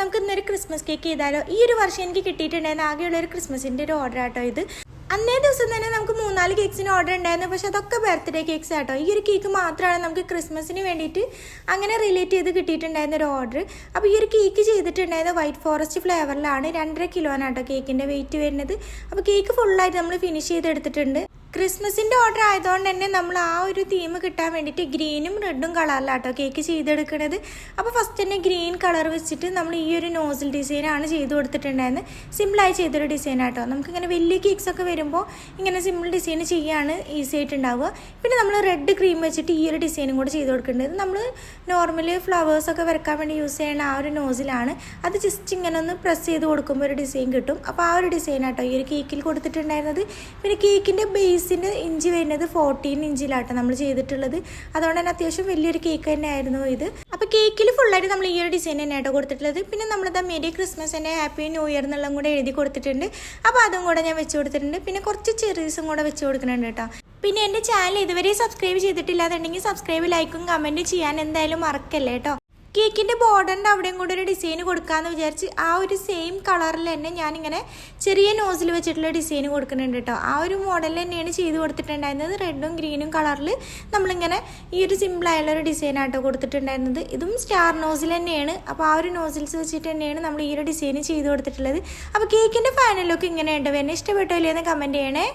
നമുക്ക് ഇന്നൊരു Christmas cake ചെയ്താലോ? ഈ ഒരു വർഷം എനിക്ക് കിട്ടിയിട്ടുണ്ടായിരുന്ന ആകെയുള്ള ഒരു ക്രിസ്മസിൻ്റെ ഒരു ഓർഡർ ആട്ടോ ഇത്. അന്നേ ദിവസം തന്നെ നമുക്ക് 3-4 കേക്ക്സിന് ഓർഡർ ഉണ്ടായിരുന്നു. പക്ഷെ അതൊക്കെ ബർത്ത്ഡേ കേക്ക്സ് ആട്ടോ. ഈ ഒരു കേക്ക് മാത്രമാണ് നമുക്ക് ക്രിസ്മസിന് വേണ്ടിയിട്ട് അങ്ങനെ റിലേറ്റ് ചെയ്ത് കിട്ടിയിട്ടുണ്ടായിരുന്ന ഒരു ഓർഡർ. അപ്പോൾ ഈ ഒരു കേക്ക് ചെയ്തിട്ടുണ്ടായിരുന്നത് വൈറ്റ് ഫോറസ്റ്റ് ഫ്ലേവറിലാണ്. 2.5 കിലോനാട്ടോ കേക്കിൻ്റെ വെയിറ്റ് വരുന്നത്. അപ്പോൾ കേക്ക് ഫുള്ളായിട്ട് നമ്മൾ ഫിനിഷ് ചെയ്തെടുത്തിട്ടുണ്ട്. ക്രിസ്മസിൻ്റെ ഓർഡർ ആയതുകൊണ്ട് തന്നെ നമ്മൾ ആ ഒരു തീം കിട്ടാൻ വേണ്ടിയിട്ട് ഗ്രീനും റെഡും കളറിലാട്ടോ കേക്ക് ചെയ്തെടുക്കുന്നത്. അപ്പോൾ ഫസ്റ്റ് തന്നെ ഗ്രീൻ കളർ വെച്ചിട്ട് നമ്മൾ ഈ ഒരു നോസിൽ ഡിസൈനാണ് ചെയ്ത് കൊടുത്തിട്ടുണ്ടായിരുന്നത്. സിമ്പിളായി ചെയ്തൊരു ഡിസൈനാട്ടോ. നമുക്കിങ്ങനെ വലിയ കേക്ക്സൊക്കെ വരുമ്പോൾ ഇങ്ങനെ സിമ്പിൾ ഡിസൈൻ ചെയ്യാണ് ഈസി ആയിട്ടുണ്ടാവുക. പിന്നെ നമ്മൾ റെഡ് ക്രീം വെച്ചിട്ട് ഈ ഒരു ഡിസൈനും കൂടെ ചെയ്ത് കൊടുക്കേണ്ടത് നമ്മൾ നോർമലി ഫ്ലവേഴ്സൊക്കെ വരയ്ക്കാൻ വേണ്ടി യൂസ് ചെയ്യുന്ന ആ ഒരു നോസിലാണ്. അത് ജസ്റ്റ് ഇങ്ങനെ ഒന്ന് പ്രസ് ചെയ്ത് കൊടുക്കുമ്പോൾ ഒരു ഡിസൈൻ കിട്ടും. അപ്പോൾ ആ ഒരു ഡിസൈനാട്ടോ ഈ ഒരു കേക്കിൽ കൊടുത്തിട്ടുണ്ടായിരുന്നത്. പിന്നെ കേക്കിൻ്റെ ബേസിൻ്റെ ഇഞ്ച് വരുന്നത് 14 ഇഞ്ചിലാട്ടോ നമ്മൾ ചെയ്തിട്ടുള്ളത്. അതുകൊണ്ട് തന്നെ അത്യാവശ്യം വലിയൊരു കേക്ക് തന്നെ ആയിരുന്നു ഇത്. അപ്പോൾ കേക്കിൽ ഫുള്ളായിട്ട് നമ്മൾ ഈ ഒരു ഡിസൈൻ തന്നെയാട്ടോ കൊടുത്തിട്ടുള്ളത്. പിന്നെ നമ്മളിത് മേരി ക്രിസ്മസ് തന്നെ ഹാപ്പി ന്യൂ ഇയർ എന്നുള്ളതും കൂടെ എഴുതി കൊടുത്തിട്ടുണ്ട്. അപ്പോൾ അതും കൂടെ ഞാൻ വെച്ച് കൊടുത്തിട്ടുണ്ട്. പിന്നെ കുറച്ച് ചെറീസും കൂടെ വെച്ച് കൊടുക്കുന്നുണ്ട് കേട്ടോ. പിന്നെ എൻ്റെ ചാനൽ ഇതുവരെ സബ്സ്ക്രൈബ് ചെയ്തിട്ടില്ലാന്നുണ്ടെങ്കിൽ സബ്സ്ക്രൈബ്, ലൈക്കും കമൻറ്റും ചെയ്യാൻ എന്തായാലും മറക്കല്ലേ കേട്ടോ. കേക്കിൻ്റെ ബോർഡറിൻ്റെ അവിടെയും കൂടെ ഒരു ഡിസൈൻ കൊടുക്കാമെന്ന് വിചാരിച്ച് ആ ഒരു സെയിം കളറിൽ തന്നെ ഞാനിങ്ങനെ ചെറിയ നോസിൽ വെച്ചിട്ടുള്ള ഡിസൈൻ കൊടുക്കുന്നുണ്ട് കേട്ടോ. ആ ഒരു മോഡൽ തന്നെയാണ് ചെയ്ത് കൊടുത്തിട്ടുണ്ടായിരുന്നത്. റെഡും ഗ്രീനും കളറിൽ നമ്മളിങ്ങനെ ഈ ഒരു സിമ്പിളായുള്ളൊരു ഡിസൈനാട്ടോ കൊടുത്തിട്ടുണ്ടായിരുന്നത്. ഇതും സ്റ്റാർ നോസിൽ തന്നെയാണ്. അപ്പോൾ ആ ഒരു നോസിൽസ് വെച്ചിട്ട് തന്നെയാണ് നമ്മൾ ഈ ഒരു ഡിസൈൻ ചെയ്ത് കൊടുത്തിട്ടുള്ളത്. അപ്പോൾ കേക്കിൻ്റെ ഫൈനൽ ലുക്ക് ഇങ്ങനെയുണ്ട്. എന്നെ ഇഷ്ടപ്പെട്ടോ ഇല്ലയെന്ന് കമൻറ്റ് ചെയ്യണേ.